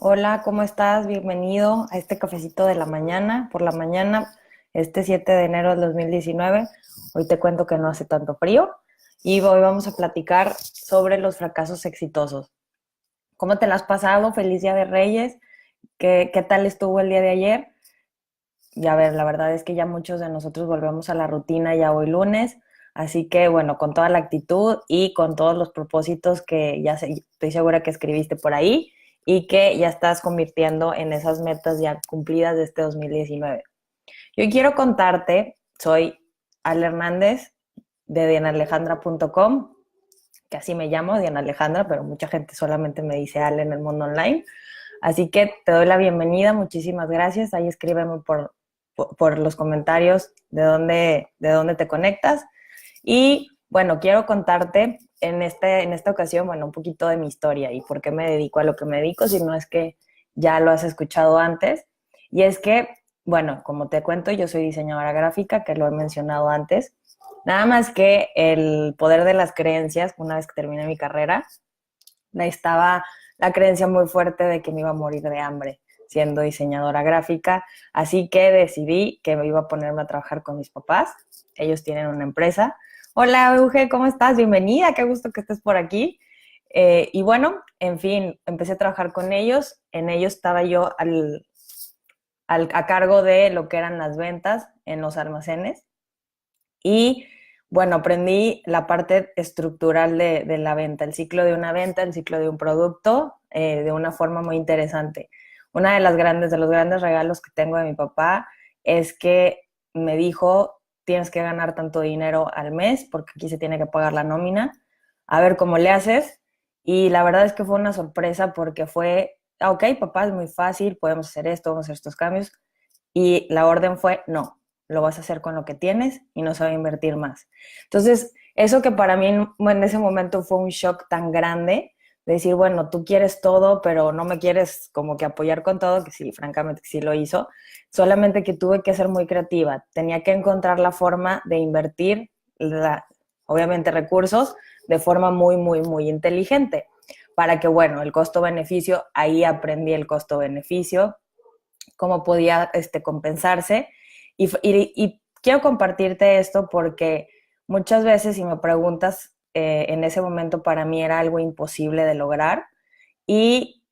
Hola, ¿cómo estás? Bienvenido a este cafecito de la mañana, por la mañana, este 7 de enero del 2019. Hoy te cuento que no hace tanto frío y hoy vamos a platicar sobre los fracasos exitosos. ¿Cómo te la has pasado? Feliz Día de Reyes. ¿Qué tal estuvo el día de ayer? Ya ver, la verdad es que ya muchos de nosotros volvemos a la rutina ya hoy lunes, así que bueno, con toda la actitud y con todos los propósitos que estoy segura que escribiste por ahí y que ya estás convirtiendo en esas metas ya cumplidas de este 2019. Yo quiero contarte, soy Ale Hernández de dianalejandra.com, que así me llamo, Diana Alejandra, pero mucha gente solamente me dice Ale en el mundo online. Así que te doy la bienvenida, muchísimas gracias. Ahí escríbeme por los comentarios de dónde te conectas. Y bueno, quiero contarte en esta ocasión, bueno, un poquito de mi historia y por qué me dedico a lo que me dedico, si no es que ya lo has escuchado antes. Y es que, bueno, como te cuento, yo soy diseñadora gráfica, que lo he mencionado antes. Nada más que el poder de las creencias, una vez que terminé mi carrera, estaba la creencia muy fuerte de que me iba a morir de hambre siendo diseñadora gráfica, así que decidí que me iba a ponerme a trabajar con mis papás. Ellos tienen una empresa. Hola, Euge, ¿cómo estás? Bienvenida, qué gusto que estés por aquí. Y bueno, en fin, empecé a trabajar con ellos. En ellos estaba yo a cargo de lo que eran las ventas en los almacenes. Y bueno, aprendí la parte estructural de la venta, el ciclo de una venta, el ciclo de un producto, de una forma muy interesante. Una de los grandes regalos que tengo de mi papá es que me dijo, tienes que ganar tanto dinero al mes, porque aquí se tiene que pagar la nómina, a ver cómo le haces. Y la verdad es que fue una sorpresa porque ok, papá, es muy fácil, podemos hacer esto, vamos a hacer estos cambios. Y la orden fue, no, lo vas a hacer con lo que tienes y no se va a invertir más. Entonces, eso que para mí en ese momento fue un shock tan grande, de decir, bueno, tú quieres todo, pero no me quieres como que apoyar con todo, que sí, francamente sí lo hizo, solamente que tuve que ser muy creativa, tenía que encontrar la forma de invertir, obviamente recursos, de forma muy, muy, muy inteligente, para que, bueno, el costo-beneficio, ahí aprendí el costo-beneficio, cómo podía compensarse. Y quiero compartirte esto porque muchas veces, si me preguntas, en ese momento para mí era algo imposible de lograr y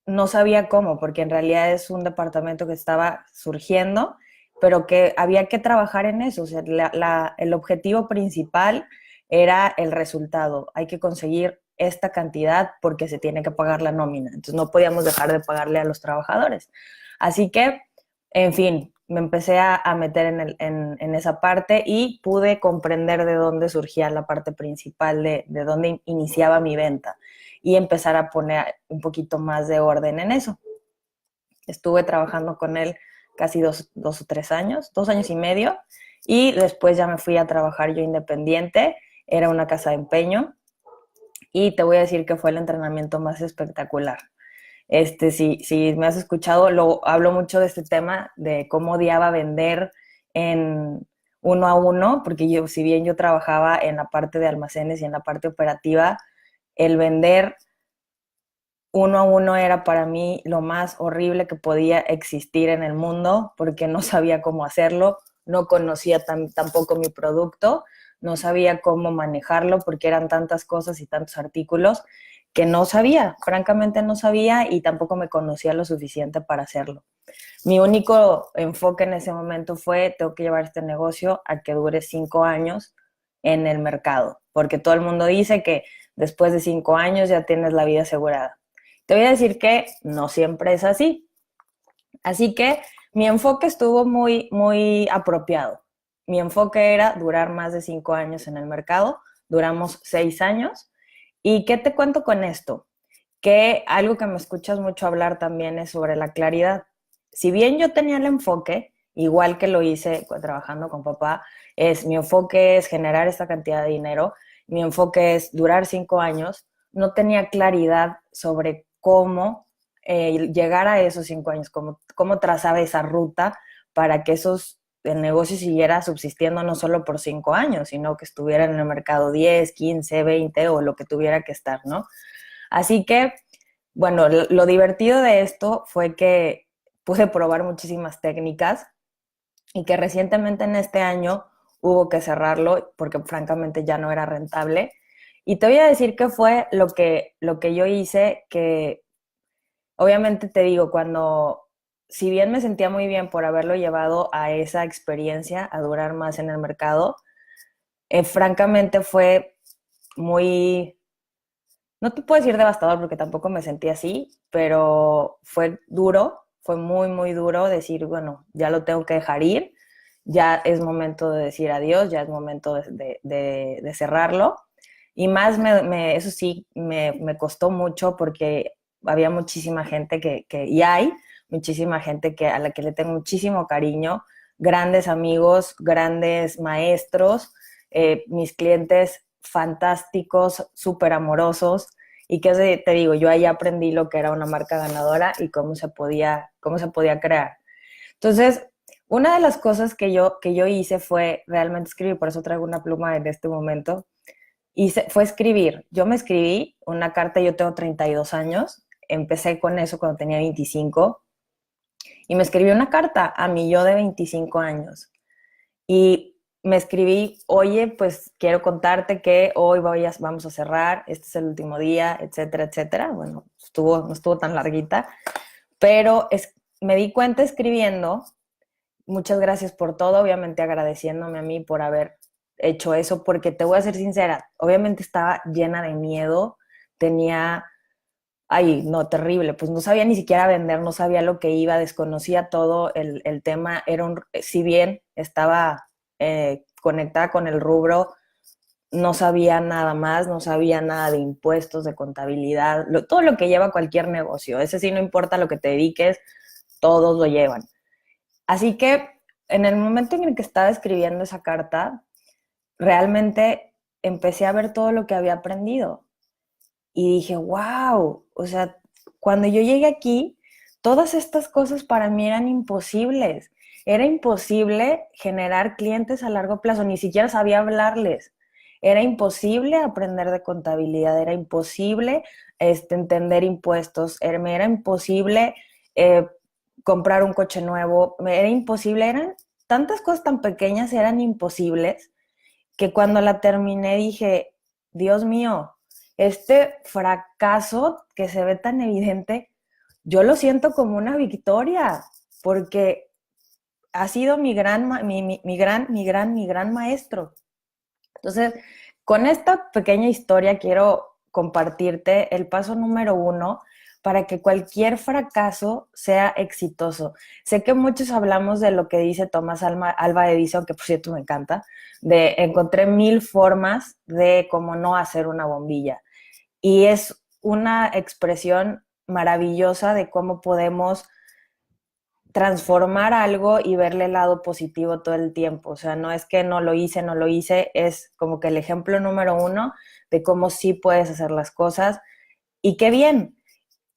no sabía cómo, porque en realidad es un departamento que estaba surgiendo, pero que había que trabajar en eso. O sea, el objetivo principal era el resultado. Hay que conseguir esta cantidad porque se tiene que pagar la nómina. Entonces no podíamos dejar de pagarle a los trabajadores. Así que, en fin, me empecé a meter en esa parte y pude comprender de dónde surgía la parte principal de dónde iniciaba mi venta y empezar a poner un poquito más de orden en eso. Estuve trabajando con él casi 2 o 3 años, 2 años y medio, y después ya me fui a trabajar yo independiente, era una casa de empeño, y te voy a decir que fue el entrenamiento más espectacular. Si me has escuchado, hablo mucho de este tema, de cómo odiaba vender en uno a uno, porque yo, si bien yo trabajaba en la parte de almacenes y en la parte operativa, el vender uno a uno era para mí lo más horrible que podía existir en el mundo, porque no sabía cómo hacerlo, no conocía tampoco mi producto, no sabía cómo manejarlo, porque eran tantas cosas y tantos artículos que no sabía, francamente no sabía y tampoco me conocía lo suficiente para hacerlo. Mi único enfoque en ese momento fue, tengo que llevar este negocio a que dure 5 años en el mercado, porque todo el mundo dice que después de 5 años ya tienes la vida asegurada. Te voy a decir que no siempre es así. Así que mi enfoque estuvo muy, muy apropiado. Mi enfoque era durar más de 5 años en el mercado. Duramos 6 años. ¿Y qué te cuento con esto? Que algo que me escuchas mucho hablar también es sobre la claridad. Si bien yo tenía el enfoque, igual que lo hice trabajando con papá, mi enfoque es generar esta cantidad de dinero, mi enfoque es durar 5 años, no tenía claridad sobre cómo llegar a esos 5 años, cómo trazaba esa ruta para que el negocio siguiera subsistiendo no solo por 5 años, sino que estuviera en el mercado 10, 15, 20 o lo que tuviera que estar, ¿no? Así que bueno, lo divertido de esto fue que pude probar muchísimas técnicas y que recientemente en este año hubo que cerrarlo porque francamente ya no era rentable. Y te voy a decir qué fue lo que yo hice, que obviamente te digo, si bien me sentía muy bien por haberlo llevado a esa experiencia, a durar más en el mercado, francamente fue muy, no te puedo decir devastador porque tampoco me sentí así, pero fue duro, fue muy, muy duro decir, bueno, ya lo tengo que dejar ir, ya es momento de decir adiós, ya es momento de cerrarlo. Y más, eso sí, me costó mucho porque había muchísima gente y hay muchísima gente a la que le tengo muchísimo cariño, grandes amigos, grandes maestros, mis clientes fantásticos, súper amorosos, y que te digo, yo ahí aprendí lo que era una marca ganadora y cómo se podía crear. Entonces, una de las cosas que yo hice fue realmente escribir, por eso traigo una pluma en este momento, fue escribir. Yo me escribí una carta, yo tengo 32 años, empecé con eso cuando tenía 25, y me escribí una carta a mi yo de 25 años. Y me escribí, oye, pues quiero contarte que hoy vamos a cerrar, este es el último día, etcétera, etcétera. Bueno, no estuvo tan larguita, pero me di cuenta escribiendo, muchas gracias por todo, obviamente agradeciéndome a mí por haber hecho eso, porque te voy a ser sincera, obviamente estaba llena de miedo, tenía, ay, no, terrible, pues no sabía ni siquiera vender, no sabía lo que iba, desconocía todo el tema, si bien estaba conectada con el rubro, no sabía nada más, no sabía nada de impuestos, de contabilidad, todo lo que lleva cualquier negocio, ese sí no importa lo que te dediques, todos lo llevan. Así que en el momento en el que estaba escribiendo esa carta, realmente empecé a ver todo lo que había aprendido y dije, wow, o sea, cuando yo llegué aquí, todas estas cosas para mí eran imposibles. Era imposible generar clientes a largo plazo, ni siquiera sabía hablarles. Era imposible aprender de contabilidad, era imposible entender impuestos, me era imposible eh, comprar un coche nuevo, me era imposible, eran tantas cosas tan pequeñas, eran imposibles, que cuando la terminé dije, Dios mío, este fracaso que se ve tan evidente, yo lo siento como una victoria, porque ha sido mi gran maestro. Entonces, con esta pequeña historia quiero compartirte el paso número 1 para que cualquier fracaso sea exitoso. Sé que muchos hablamos de lo que dice Tomás Alva Edison, que por cierto me encanta, de encontré 1000 formas de cómo no hacer una bombilla. Y es una expresión maravillosa de cómo podemos transformar algo y verle el lado positivo todo el tiempo. O sea, no es que no lo hice, es como que el ejemplo número 1 de cómo sí puedes hacer las cosas. Y qué bien.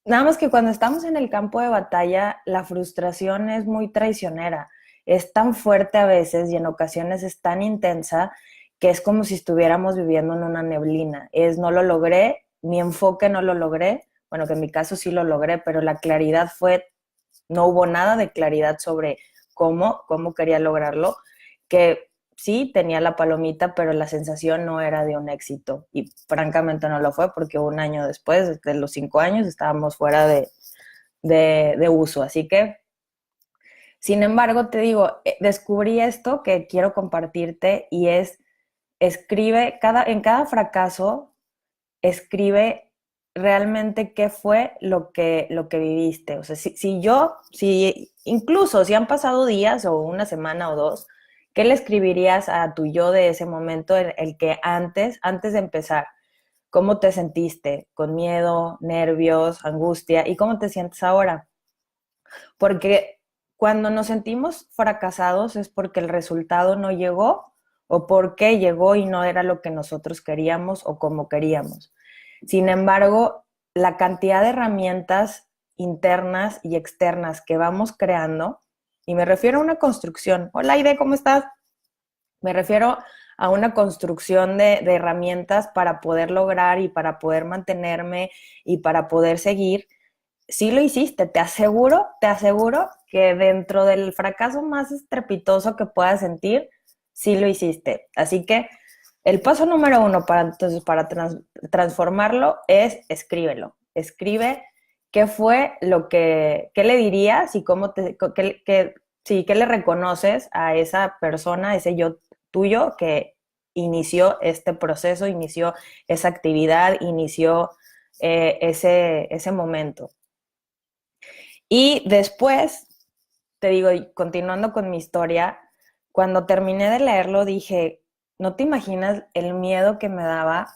Nada más que cuando estamos en el campo de batalla, la frustración es muy traicionera. Es tan fuerte a veces y en ocasiones es tan intensa que es como si estuviéramos viviendo en una neblina. No lo logré, mi enfoque no lo logré. Bueno, que en mi caso sí lo logré, pero la claridad no hubo nada de claridad sobre cómo quería lograrlo, que sí tenía la palomita, pero la sensación no era de un éxito. Y francamente no lo fue porque un año después, de los 5 años, estábamos fuera de uso. Así que, sin embargo, te digo, descubrí esto que quiero compartirte y escribe, en cada fracaso, escribe realmente qué fue lo que viviste. O sea, incluso si han pasado días o una semana o dos, ¿qué le escribirías a tu yo de ese momento, el que antes de empezar? ¿Cómo te sentiste? ¿Con miedo, nervios, angustia? ¿Y cómo te sientes ahora? Porque cuando nos sentimos fracasados es porque el resultado no llegó o porque llegó y no era lo que nosotros queríamos o como queríamos. Sin embargo, la cantidad de herramientas internas y externas que vamos creando, y me refiero a una construcción. Hola, Aide, ¿cómo estás? Me refiero a una construcción de herramientas para poder lograr y para poder mantenerme y para poder seguir, sí lo hiciste, te aseguro que dentro del fracaso más estrepitoso que puedas sentir, sí lo hiciste. Así que el paso número uno transformarlo es escríbelo. Escribe qué fue qué le dirías y qué le reconoces a esa persona, ese yo tuyo que inició este proceso, inició esa actividad, inició ese momento. Y después, te digo, continuando con mi historia, cuando terminé de leerlo dije, no te imaginas el miedo que me daba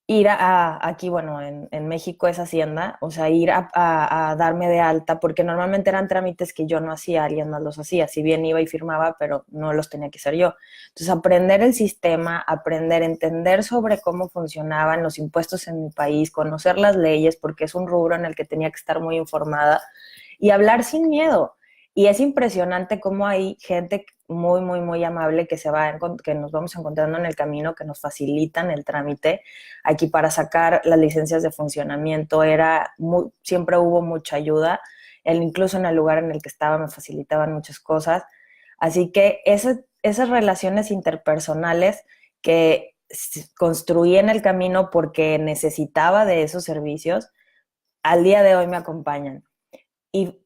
ir aquí, bueno, en México es Hacienda, o sea, ir a darme de alta, porque normalmente eran trámites que yo no hacía, alguien más los hacía, si bien iba y firmaba, pero no los tenía que hacer yo. Entonces, aprender el sistema, entender sobre cómo funcionaban los impuestos en mi país, conocer las leyes, porque es un rubro en el que tenía que estar muy informada, y hablar sin miedo. Y es impresionante cómo hay gente muy, muy, muy amable que nos vamos encontrando en el camino, que nos facilitan el trámite. Aquí para sacar las licencias de funcionamiento siempre hubo mucha ayuda. Incluso en el lugar en el que estaba me facilitaban muchas cosas. Así que esas relaciones interpersonales que construí en el camino porque necesitaba de esos servicios, al día de hoy me acompañan. Y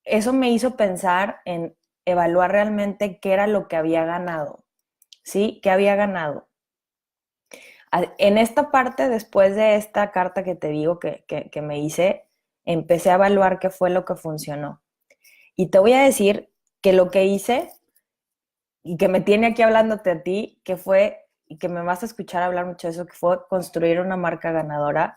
eso me hizo pensar en evaluar realmente qué era lo que había ganado, ¿sí? ¿Qué había ganado? En esta parte, después de esta carta que te digo que me hice, empecé a evaluar qué fue lo que funcionó. Y te voy a decir que lo que hice y que me tiene aquí hablándote a ti, que fue, y que me vas a escuchar hablar mucho de eso, que fue construir una marca ganadora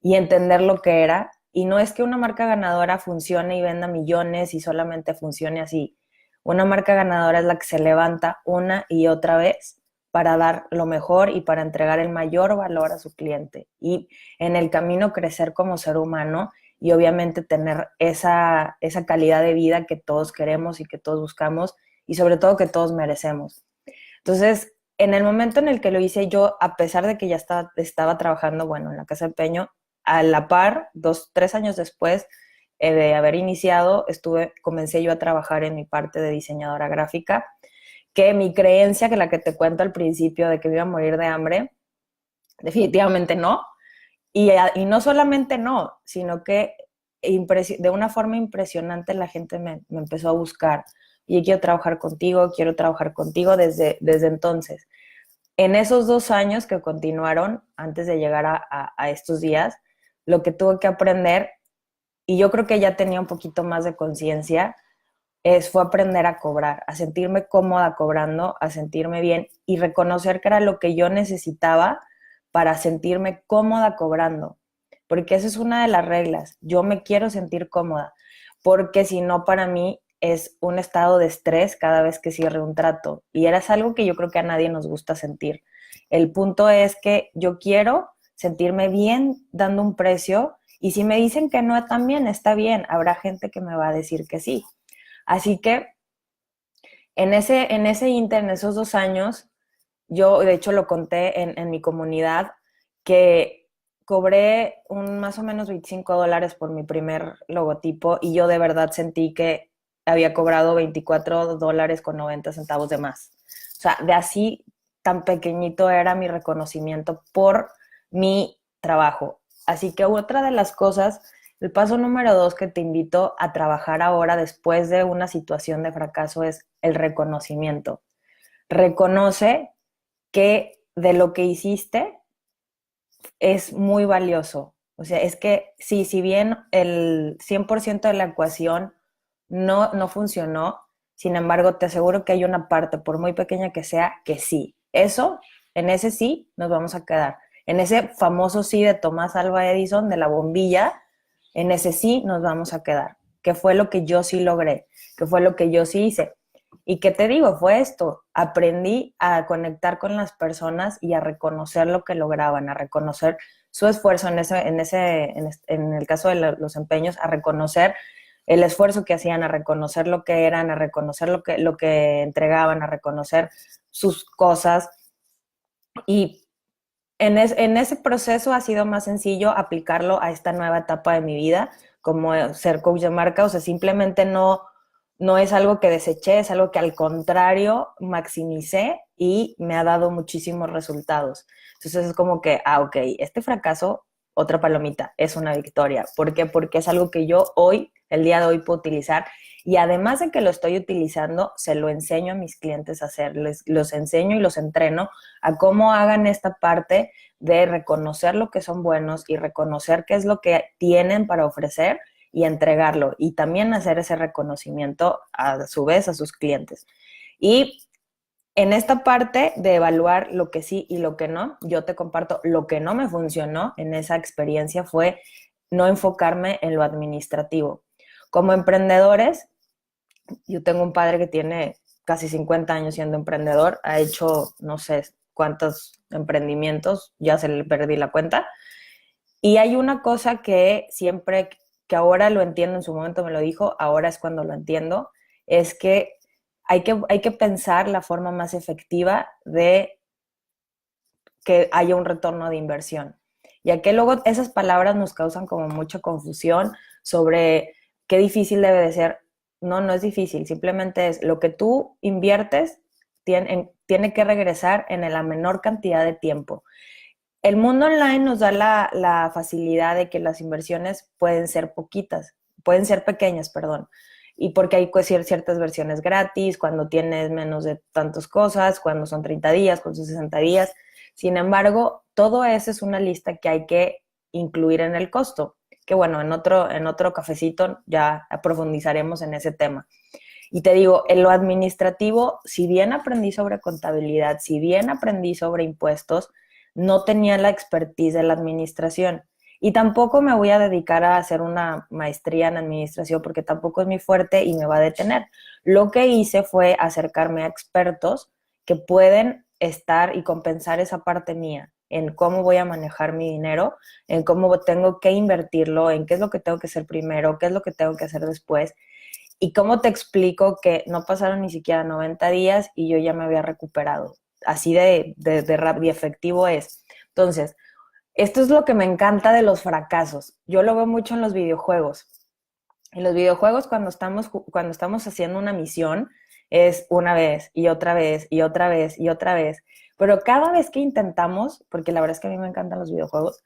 y entender lo que era. Y no es que una marca ganadora funcione y venda millones y solamente funcione así. Una marca ganadora es la que se levanta una y otra vez para dar lo mejor y para entregar el mayor valor a su cliente. Y en el camino crecer como ser humano y obviamente tener esa calidad de vida que todos queremos y que todos buscamos y sobre todo que todos merecemos. Entonces, en el momento en el que lo hice yo, a pesar de que ya estaba trabajando, bueno, en la casa de empeño, a la par, 3 años después de haber iniciado, comencé yo a trabajar en mi parte de diseñadora gráfica, que mi creencia, que la que te cuento al principio de que me iba a morir de hambre, definitivamente no. Y no solamente no, sino que de una forma impresionante la gente me empezó a buscar. Y quiero trabajar contigo desde entonces. En esos 2 años que continuaron, antes de llegar a estos días, lo que tuve que aprender, y yo creo que ya tenía un poquito más de conciencia, fue aprender a cobrar, a sentirme cómoda cobrando, a sentirme bien y reconocer que era lo que yo necesitaba para sentirme cómoda cobrando. Porque esa es una de las reglas. Yo me quiero sentir cómoda, porque si no, para mí es un estado de estrés cada vez que cierre un trato. Y era algo que yo creo que a nadie nos gusta sentir. El punto es que yo quiero sentirme bien dando un precio y si me dicen que no también está bien, habrá gente que me va a decir que sí. Así que en en esos 2 años, yo de hecho lo conté en mi comunidad, que cobré más o menos $25 por mi primer logotipo y yo de verdad sentí que había cobrado $24.90 de más. O sea, de así tan pequeñito era mi reconocimiento por mi trabajo. Así que otra de las cosas, el paso número 2 que te invito a trabajar ahora después de una situación de fracaso es el reconocimiento. Reconoce que de lo que hiciste es muy valioso. O sea, es que sí, si bien el 100% de la ecuación no funcionó, sin embargo, te aseguro que hay una parte, por muy pequeña que sea, que sí. En ese sí nos vamos a quedar. En ese famoso sí de Tomás Alva Edison, de la bombilla, en ese sí nos vamos a quedar. Que fue lo que yo sí logré, que fue lo que yo sí hice. ¿Y qué te digo? Fue esto. Aprendí a conectar con las personas y a reconocer lo que lograban, a reconocer su esfuerzo en el caso de los empeños, a reconocer el esfuerzo que hacían, a reconocer lo que eran, a reconocer lo que entregaban, a reconocer sus cosas. Y en ese proceso ha sido más sencillo aplicarlo a esta nueva etapa de mi vida, como ser coach de marca. O sea, simplemente no es algo que deseché, es algo que al contrario maximicé y me ha dado muchísimos resultados. Entonces es como que, ok, este fracaso, otra palomita, es una victoria. ¿Por qué? Porque es algo que yo hoy, el día de hoy, puedo utilizar. Y además de que lo estoy utilizando, se lo enseño a mis clientes a hacer. Los enseño y los entreno a cómo hagan esta parte de reconocer lo que son buenos y reconocer qué es lo que tienen para ofrecer y entregarlo. Y también hacer ese reconocimiento a su vez a sus clientes. Y en esta parte de evaluar lo que sí y lo que no, yo te comparto lo que no me funcionó en esa experiencia fue no enfocarme en lo administrativo. Como emprendedores, yo tengo un padre que tiene casi 50 años siendo emprendedor, ha hecho no sé cuántos emprendimientos, ya se le perdí la cuenta. Y hay una cosa que siempre, que ahora lo entiendo, en su momento me lo dijo, ahora es cuando lo entiendo, es que hay que pensar la forma más efectiva de que haya un retorno de inversión. Ya que luego esas palabras nos causan como mucha confusión sobre qué difícil debe de ser. No, no es difícil, simplemente es lo que tú inviertes tiene que regresar en la menor cantidad de tiempo. El mundo online nos da la facilidad de que las inversiones pueden ser poquitas, pueden ser pequeñas, perdón. Y porque hay ciertas versiones gratis, cuando tienes menos de tantas cosas, cuando son 30 días, cuando son 60 días. Sin embargo, todo eso es una lista que hay que incluir en el costo. Que bueno, en otro cafecito ya profundizaremos en ese tema. Y te digo, en lo administrativo, si bien aprendí sobre contabilidad, si bien aprendí sobre impuestos, no tenía la expertise de la administración. Y tampoco me voy a dedicar a hacer una maestría en administración porque tampoco es mi fuerte y me va a detener. Lo que hice fue acercarme a expertos que pueden estar y compensar esa parte mía en cómo voy a manejar mi dinero, en cómo tengo que invertirlo, en qué es lo que tengo que hacer primero, qué es lo que tengo que hacer después. ¿Y cómo te explico que no pasaron ni siquiera 90 días y yo ya me había recuperado? Así de rápido y efectivo es. Entonces, esto es lo que me encanta de los fracasos. Yo lo veo mucho en los videojuegos. En los videojuegos, cuando estamos haciendo una misión, es una vez y otra vez y otra vez y otra vez. Pero cada vez que intentamos, porque la verdad es que a mí me encantan los videojuegos,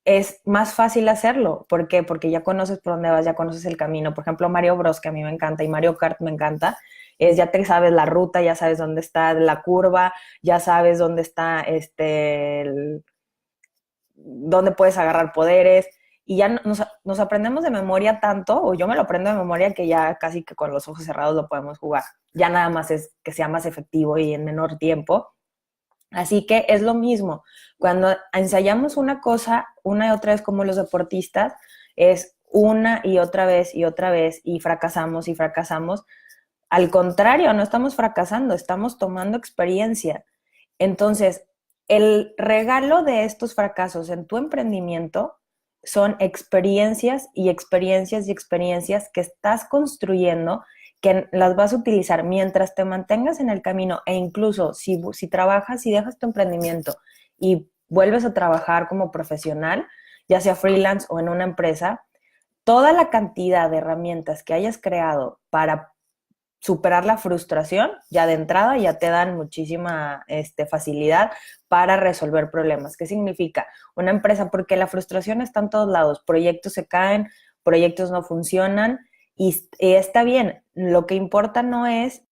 es más fácil hacerlo. ¿Por qué? Porque ya conoces por dónde vas, ya conoces el camino. Por ejemplo, Mario Bros, que a mí me encanta, y Mario Kart me encanta, ya te sabes la ruta, ya sabes dónde está la curva, ya sabes dónde está dónde puedes agarrar poderes. Y ya nos aprendemos de memoria tanto, o yo me lo aprendo de memoria, que ya casi que con los ojos cerrados lo podemos jugar. Ya nada más es que sea más efectivo y en menor tiempo. Así que es lo mismo. Cuando ensayamos una cosa una y otra vez como los deportistas, es una y otra vez y otra vez y fracasamos y fracasamos. Al contrario, no estamos fracasando, estamos tomando experiencia. Entonces, el regalo de estos fracasos en tu emprendimiento son experiencias y experiencias y experiencias que estás construyendo, que las vas a utilizar mientras te mantengas en el camino, e incluso si trabajas y dejas tu emprendimiento y vuelves a trabajar como profesional, ya sea freelance o en una empresa, toda la cantidad de herramientas que hayas creado para superar la frustración, ya de entrada ya te dan muchísima facilidad para resolver problemas. ¿Qué significa? Una empresa, porque la frustración está en todos lados, proyectos se caen, proyectos no funcionan y está bien. Lo que importa no es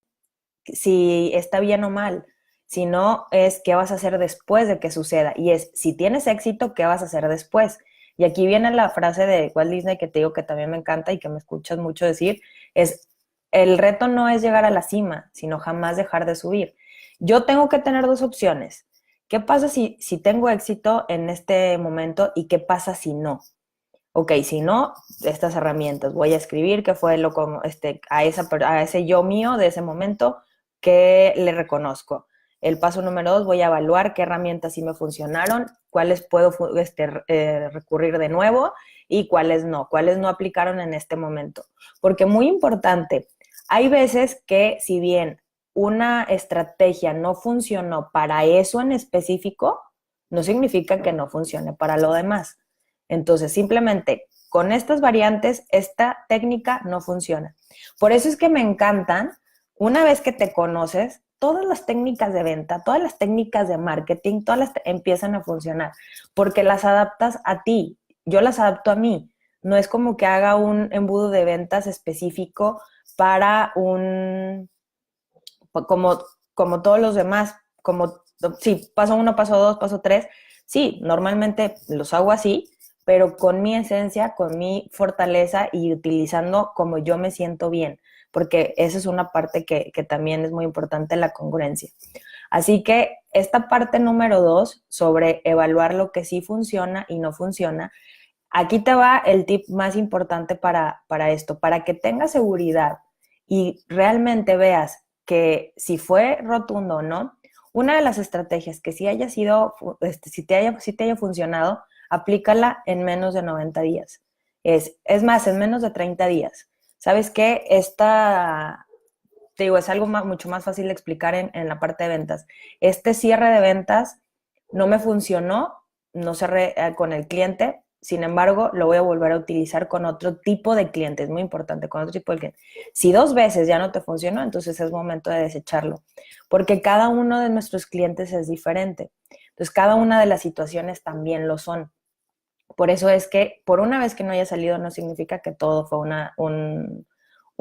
si está bien o mal, sino es qué vas a hacer después de que suceda. Y es, si tienes éxito, ¿qué vas a hacer después? Y aquí viene la frase de Walt Disney que te digo que también me encanta y que me escuchas mucho decir, es el reto no es llegar a la cima, sino jamás dejar de subir. Yo tengo que tener dos opciones. ¿Qué pasa si tengo éxito en este momento y qué pasa si no? Ok, si no, estas herramientas. Voy a escribir qué fue lo como a ese yo mío de ese momento que le reconozco. El paso número 2, voy a evaluar qué herramientas sí me funcionaron, cuáles puedo recurrir de nuevo y cuáles no aplicaron en este momento. Porque muy importante, hay veces que si bien una estrategia no funcionó para eso en específico, no significa que no funcione para lo demás. Entonces, simplemente con estas variantes, esta técnica no funciona. Por eso es que me encantan, una vez que te conoces, todas las técnicas de venta, todas las técnicas de marketing, empiezan a funcionar, porque las adaptas a ti, yo las adapto a mí. No es como que haga un embudo de ventas específico para como, como todos los demás, como sí, paso uno, paso dos, paso tres, sí, normalmente los hago así, pero con mi esencia, con mi fortaleza y utilizando como yo me siento bien, porque esa es una parte que también es muy importante, la congruencia. Así que esta parte número 2, sobre evaluar lo que sí funciona y no funciona, aquí te va el tip más importante para esto, para que tengas seguridad y realmente veas que si fue rotundo o no. Una de las estrategias que sí haya sido, si te haya funcionado, aplícala en menos de 90 días. Es más, en menos de 30 días. ¿Sabes qué? Te digo, es algo mucho más fácil de explicar en la parte de ventas. Este cierre de ventas no me funcionó, no cerré con el cliente, sin embargo, lo voy a volver a utilizar con otro tipo de cliente, es muy importante, con otro tipo de cliente. Si 2 veces ya no te funcionó, entonces es momento de desecharlo, porque cada uno de nuestros clientes es diferente. Entonces, cada una de las situaciones también lo son. Por eso es que por una vez que no haya salido no significa que todo fue un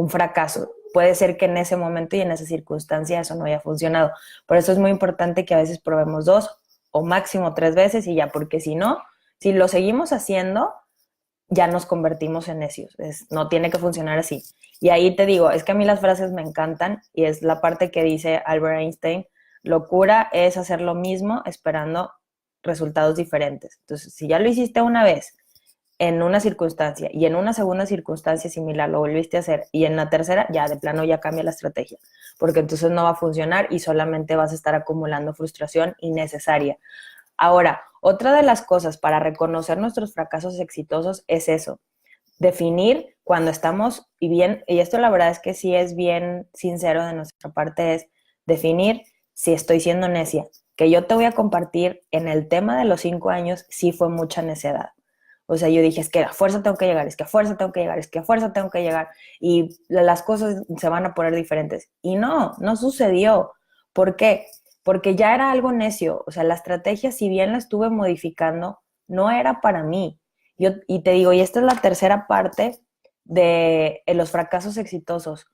fracaso. Puede ser que en ese momento y en esa circunstancia eso no haya funcionado. Por eso es muy importante que a veces probemos 2 o máximo 3 veces y ya, porque si no, si lo seguimos haciendo, ya nos convertimos en necios. No tiene que funcionar así. Y ahí te digo, es que a mí las frases me encantan y es la parte que dice Albert Einstein, locura es hacer lo mismo esperando resultados diferentes. Entonces, si ya lo hiciste una vez en una circunstancia y en una segunda circunstancia similar lo volviste a hacer y en la tercera ya de plano ya cambia la estrategia, porque entonces no va a funcionar y solamente vas a estar acumulando frustración innecesaria. Ahora, otra de las cosas para reconocer nuestros fracasos exitosos es eso, definir cuando estamos, y esto la verdad es que sí es bien sincero de nuestra parte, es definir si estoy siendo necia. Que yo te voy a compartir en el tema de los 5 años, sí fue mucha necedad. O sea, yo dije, es que a fuerza tengo que llegar, es que a fuerza tengo que llegar, es que a fuerza tengo que llegar, y las cosas se van a poner diferentes. Y no, no sucedió. ¿Por qué? Porque ya era algo necio. O sea, la estrategia, si bien la estuve modificando, no era para mí. Y te digo, y esta es la tercera parte de los fracasos exitosos.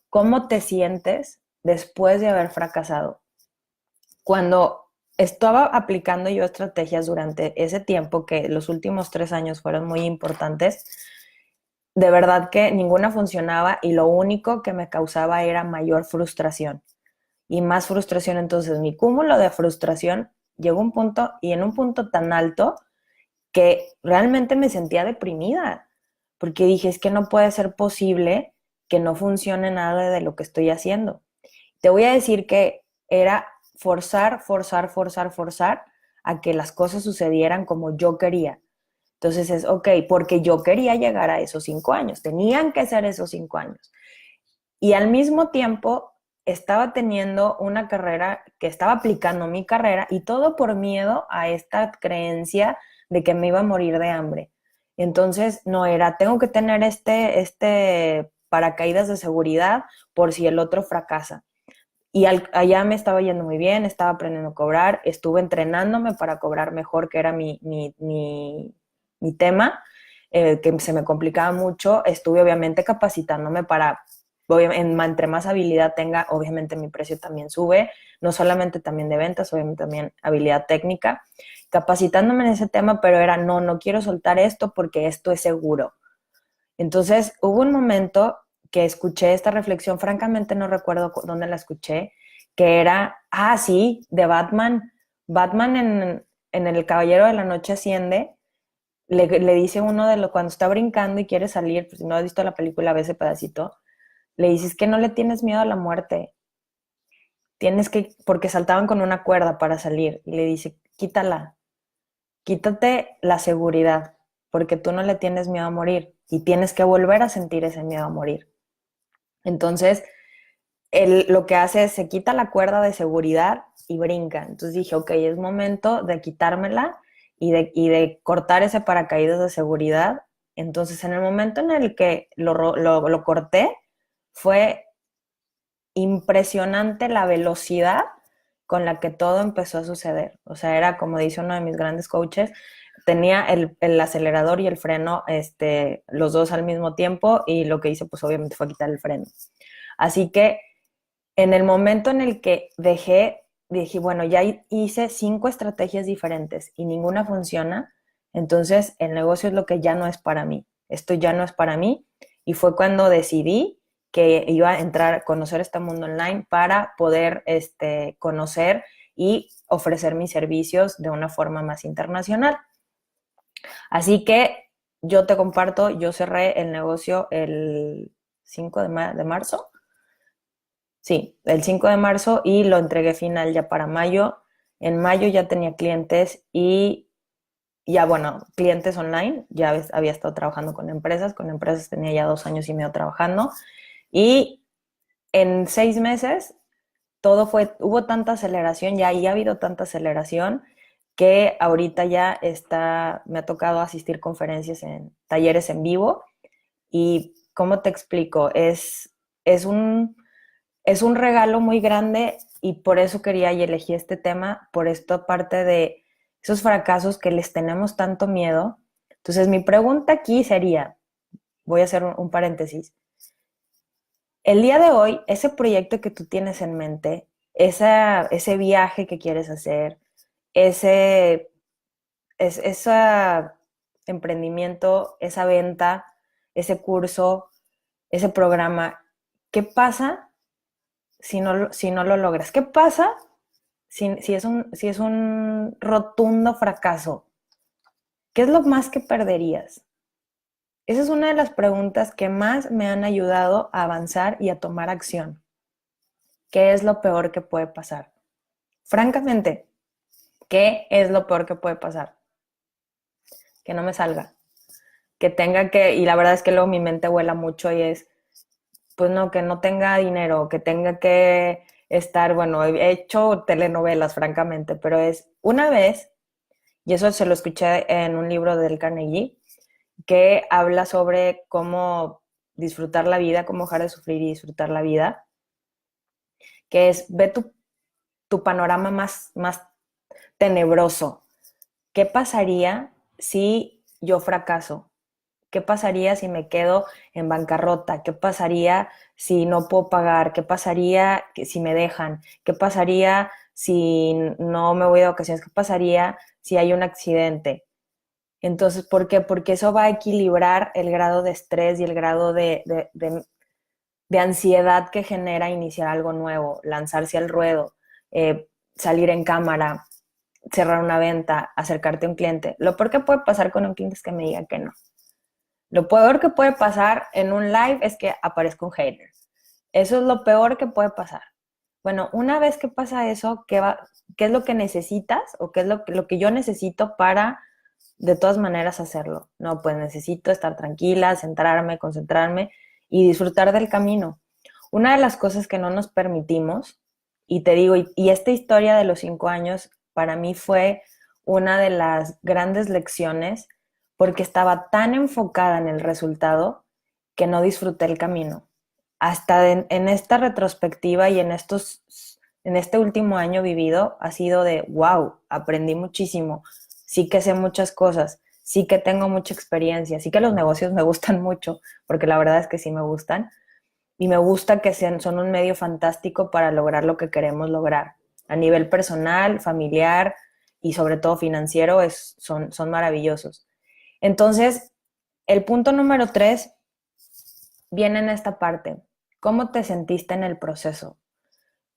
¿Cómo te sientes después de haber fracasado? Cuando estaba aplicando yo estrategias durante ese tiempo, que los últimos 3 años fueron muy importantes, de verdad que ninguna funcionaba y lo único que me causaba era mayor frustración y más frustración. Entonces mi cúmulo de frustración llegó a un punto y en un punto tan alto que realmente me sentía deprimida, porque dije, es que no puede ser posible que no funcione nada de lo que estoy haciendo. Te voy a decir que era forzar, forzar, forzar, forzar a que las cosas sucedieran como yo quería. Entonces es, ok, porque yo quería llegar a esos 5 años, tenían que ser esos 5 años. Y al mismo tiempo estaba teniendo una carrera, que estaba aplicando mi carrera y todo por miedo a esta creencia de que me iba a morir de hambre. Entonces no era, tengo que tener este paracaídas de seguridad por si el otro fracasa. Y allá me estaba yendo muy bien, estaba aprendiendo a cobrar, estuve entrenándome para cobrar mejor, que era mi tema, que se me complicaba mucho. Estuve obviamente capacitándome entre más habilidad tenga, obviamente mi precio también sube, no solamente también de ventas, obviamente también habilidad técnica, capacitándome en ese tema, pero era, no quiero soltar esto porque esto es seguro. Entonces hubo un momento que escuché esta reflexión, francamente no recuerdo dónde la escuché, que era, sí, de Batman. Batman en El Caballero de la Noche Asciende, le dice uno de los, cuando está brincando y quiere salir, pues si no has visto la película, ve ese pedacito, le dices que no le tienes miedo a la muerte, porque saltaban con una cuerda para salir, y le dice, quítala, quítate la seguridad, porque tú no le tienes miedo a morir y tienes que volver a sentir ese miedo a morir. Entonces, lo que hace es se quita la cuerda de seguridad y brinca. Entonces dije, ok, es momento de quitármela y de cortar ese paracaídas de seguridad. Entonces, en el momento en el que lo corté, fue impresionante la velocidad con la que todo empezó a suceder. O sea, era como dice uno de mis grandes coaches, tenía el acelerador y el freno, los dos al mismo tiempo, y lo que hice, pues obviamente fue quitar el freno. Así que en el momento en el que dije, bueno, ya hice 5 estrategias diferentes y ninguna funciona, entonces el negocio es lo que ya no es para mí. Esto ya no es para mí. Y fue cuando decidí que iba a entrar a conocer este mundo online para poder conocer y ofrecer mis servicios de una forma más internacional. Así que yo te comparto, yo cerré el negocio el 5 de marzo. Sí, el 5 de marzo y lo entregué final ya para mayo. En mayo ya tenía clientes y ya, bueno, clientes online. Ya había estado trabajando con empresas tenía ya 2 años y medio trabajando. Y en 6 meses hubo tanta aceleración, ya ha habido tanta aceleración que ahorita ya me ha tocado asistir conferencias en talleres en vivo y, ¿cómo te explico? Es un, es un regalo muy grande y por eso quería y elegí este tema, por esta parte de esos fracasos que les tenemos tanto miedo. Entonces, mi pregunta aquí sería, voy a hacer un paréntesis. El día de hoy, ese proyecto que tú tienes en mente, ese viaje que quieres hacer, ese, ese emprendimiento, esa venta, ese curso, ese programa, ¿qué pasa si no lo logras? ¿Qué pasa si es un rotundo fracaso? ¿Qué es lo más que perderías? Esa es una de las preguntas que más me han ayudado a avanzar y a tomar acción. ¿Qué es lo peor que puede pasar? Francamente, ¿qué es lo peor que puede pasar? Que no me salga. Y la verdad es que luego mi mente vuela mucho y es, pues no, que no tenga dinero, que tenga que estar, bueno, he hecho telenovelas, francamente, pero es una vez, y eso se lo escuché en un libro del Carnegie, que habla sobre cómo disfrutar la vida, cómo dejar de sufrir y disfrutar la vida, que es, ve tu panorama más tenebroso. ¿Qué pasaría si yo fracaso? ¿Qué pasaría si me quedo en bancarrota? ¿Qué pasaría si no puedo pagar? ¿Qué pasaría si me dejan? ¿Qué pasaría si no me voy de vacaciones? ¿Qué pasaría si hay un accidente? Entonces, ¿por qué? Porque eso va a equilibrar el grado de estrés y el grado de ansiedad que genera iniciar algo nuevo, lanzarse al ruedo, salir en cámara, cerrar una venta, acercarte a un cliente. Lo peor que puede pasar con un cliente es que me diga que no. Lo peor que puede pasar en un live es que aparezca un hater. Eso es lo peor que puede pasar. Bueno, una vez que pasa eso, ¿qué es lo que necesitas o qué es lo que yo necesito para de todas maneras hacerlo? No, pues necesito estar tranquila, centrarme, concentrarme y disfrutar del camino. Una de las cosas que no nos permitimos, y te digo, y esta historia de los 5 años para mí fue una de las grandes lecciones porque estaba tan enfocada en el resultado que no disfruté el camino. Hasta en esta retrospectiva y en este último año vivido ha sido de wow, aprendí muchísimo, sí que sé muchas cosas, sí que tengo mucha experiencia, sí que los negocios me gustan mucho, porque la verdad es que sí me gustan, y me gusta que son un medio fantástico para lograr lo que queremos lograr. A nivel personal, familiar y sobre todo financiero son maravillosos. Entonces, el punto número 3 viene en esta parte. ¿Cómo te sentiste en el proceso?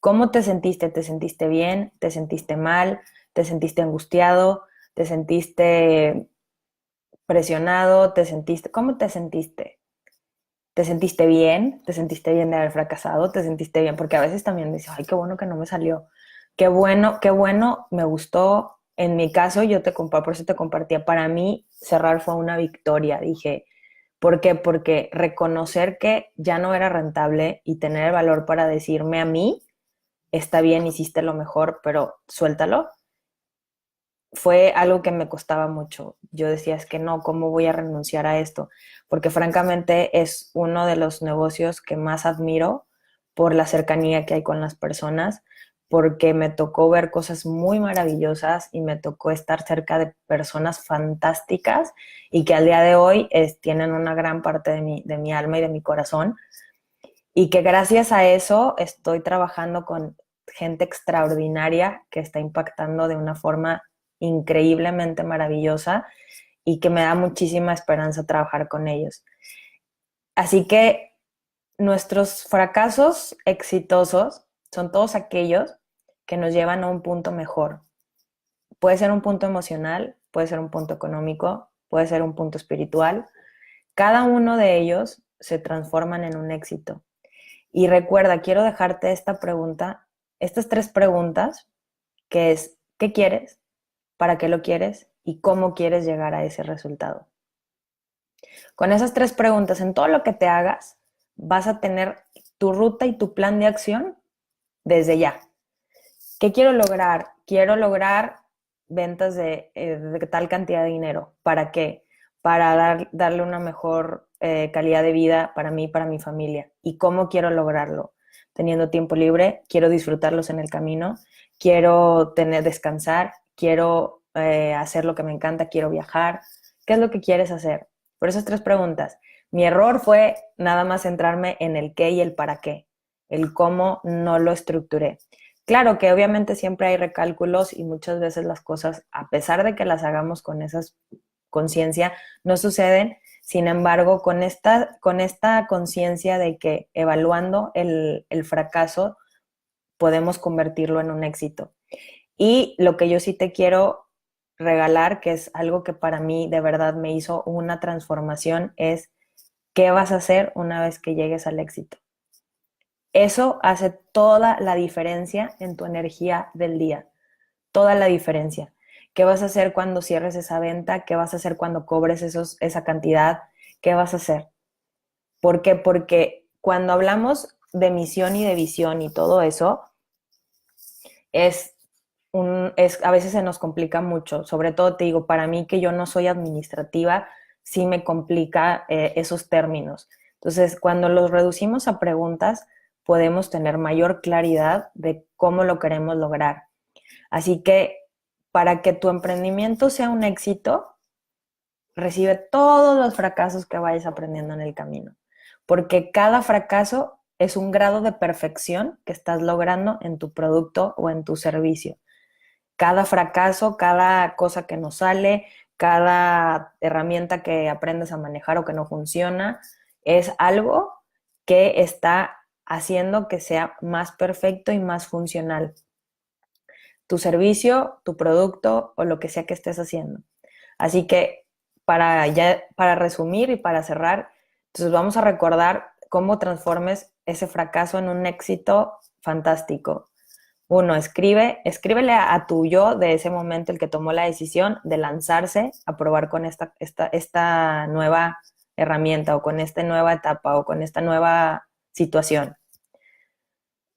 ¿Cómo te sentiste? ¿Te sentiste bien? ¿Te sentiste mal? ¿Te sentiste angustiado? ¿Te sentiste presionado? ¿Cómo te sentiste? ¿Te sentiste bien? ¿Te sentiste bien de haber fracasado? ¿Te sentiste bien? Porque a veces también dices, ay, qué bueno que no me salió. Qué bueno, me gustó. En mi caso, por eso te compartía, para mí cerrar fue una victoria. Dije, ¿Por qué? Porque reconocer que ya no era rentable y tener el valor para decirme a mí, está bien, hiciste lo mejor, pero suéltalo, fue algo que me costaba mucho. Yo decía, es que no, ¿cómo voy a renunciar a esto? Porque francamente es uno de los negocios que más admiro por la cercanía que hay con las personas, porque me tocó ver cosas muy maravillosas y me tocó estar cerca de personas fantásticas y que al día de hoy tienen una gran parte de mi alma y de mi corazón, y que gracias a eso estoy trabajando con gente extraordinaria que está impactando de una forma increíblemente maravillosa y que me da muchísima esperanza trabajar con ellos. Así que nuestros fracasos exitosos son todos aquellos que nos llevan a un punto mejor. Puede ser un punto emocional, puede ser un punto económico, puede ser un punto espiritual. Cada uno de ellos se transforman en un éxito. Y recuerda, quiero dejarte esta pregunta, estas 3 preguntas, que es, ¿qué quieres? ¿Para qué lo quieres? ¿Y cómo quieres llegar a ese resultado? Con esas 3 preguntas, en todo lo que te hagas, vas a tener tu ruta y tu plan de acción desde ya. ¿Qué quiero lograr? Quiero lograr ventas de tal cantidad de dinero. ¿Para qué? Para darle una mejor calidad de vida para mí y para mi familia. ¿Y cómo quiero lograrlo? Teniendo tiempo libre, quiero disfrutarlos en el camino, quiero descansar, quiero hacer lo que me encanta, quiero viajar. ¿Qué es lo que quieres hacer? Por esas 3 preguntas. Mi error fue nada más centrarme en el qué y el para qué. El cómo no lo estructuré. Claro que obviamente siempre hay recálculos y muchas veces las cosas, a pesar de que las hagamos con esa conciencia, no suceden. Sin embargo, con esta conciencia de que evaluando el fracaso podemos convertirlo en un éxito. Y lo que yo sí te quiero regalar, que es algo que para mí de verdad me hizo una transformación, es qué vas a hacer una vez que llegues al éxito. Eso hace toda la diferencia en tu energía del día, toda la diferencia. ¿Qué vas a hacer cuando cierres esa venta? ¿Qué vas a hacer cuando cobres esa cantidad? ¿Qué vas a hacer? ¿Por qué? Porque cuando hablamos de misión y de visión y todo eso, a veces se nos complica mucho. Sobre todo te digo, para mí que yo no soy administrativa, sí me complica esos términos. Entonces, cuando los reducimos a preguntas, podemos tener mayor claridad de cómo lo queremos lograr. Así que para que tu emprendimiento sea un éxito, recibe todos los fracasos que vayas aprendiendo en el camino, porque cada fracaso es un grado de perfección que estás logrando en tu producto o en tu servicio. Cada fracaso, cada cosa que no sale, cada herramienta que aprendes a manejar o que no funciona, es algo que está haciendo que sea más perfecto y más funcional tu servicio, tu producto o lo que sea que estés haciendo. Así que para resumir y para cerrar, entonces vamos a recordar cómo transformes ese fracaso en un éxito fantástico. Uno, escríbele a tu yo de ese momento, el que tomó la decisión de lanzarse a probar con esta nueva herramienta o con esta nueva etapa o con esta nueva situación.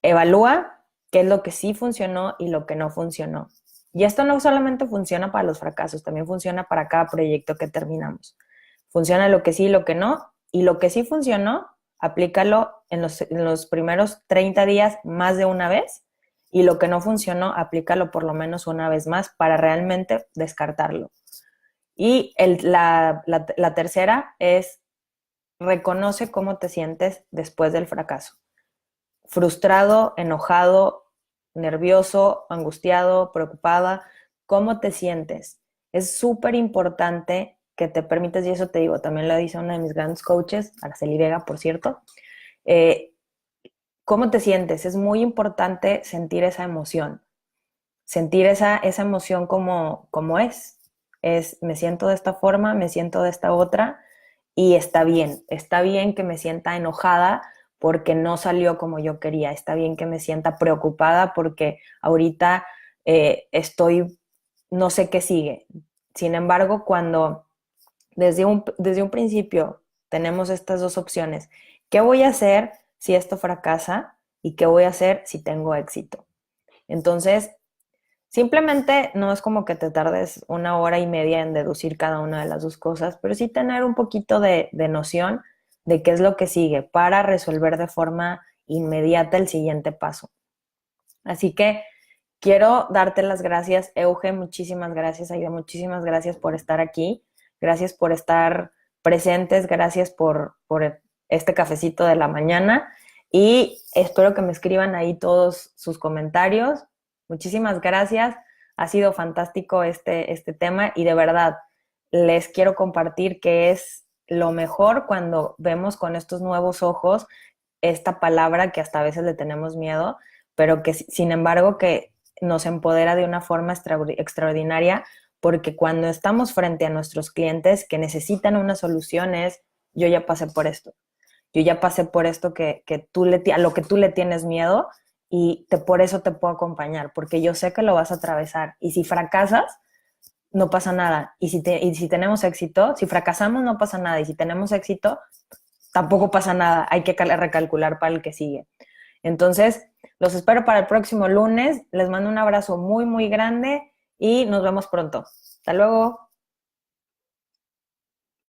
Evalúa qué es lo que sí funcionó y lo que no funcionó. Y esto no solamente funciona para los fracasos, también funciona para cada proyecto que terminamos. Funciona lo que sí y lo que no. Y lo que sí funcionó, aplícalo en los primeros 30 días más de una vez. Y lo que no funcionó, aplícalo por lo menos una vez más para realmente descartarlo. Y la tercera es reconoce cómo te sientes después del fracaso. Frustrado, enojado, nervioso, angustiado, preocupada, ¿cómo te sientes? Es súper importante que te permitas, y eso te digo, también lo dice una de mis grandes coaches, Araceli Vega, por cierto, eh, ¿cómo te sientes? Es muy importante sentir esa emoción, sentir esa emoción como es, me siento de esta forma, me siento de esta otra, y está bien que me sienta enojada porque no salió como yo quería, está bien que me sienta preocupada porque ahorita no sé qué sigue. Sin embargo, cuando desde un principio tenemos estas dos opciones. ¿Qué voy a hacer si esto fracasa? ¿Y qué voy a hacer si tengo éxito? Entonces, simplemente no es como que te tardes 1 hora y media en deducir cada una de las dos cosas, pero sí tener un poquito de noción de qué es lo que sigue para resolver de forma inmediata el siguiente paso. Así que quiero darte las gracias, Euge, muchísimas gracias, Aida, muchísimas gracias por estar aquí, gracias por estar presentes, gracias por este cafecito de la mañana y espero que me escriban ahí todos sus comentarios. Muchísimas gracias, ha sido fantástico este tema y de verdad les quiero compartir que es lo mejor cuando vemos con estos nuevos ojos esta palabra que hasta a veces le tenemos miedo, pero que sin embargo que nos empodera de una forma extraordinaria, porque cuando estamos frente a nuestros clientes que necesitan una solución es, yo ya pasé por esto, yo ya pasé por esto a lo que tú le tienes miedo y por eso te puedo acompañar, porque yo sé que lo vas a atravesar y si fracasas, no pasa nada. Y si tenemos éxito, si fracasamos no pasa nada y si tenemos éxito, tampoco pasa nada, hay que recalcular para el que sigue. Entonces, los espero para el próximo lunes. Les mando un abrazo muy, muy grande y nos vemos pronto. Hasta luego.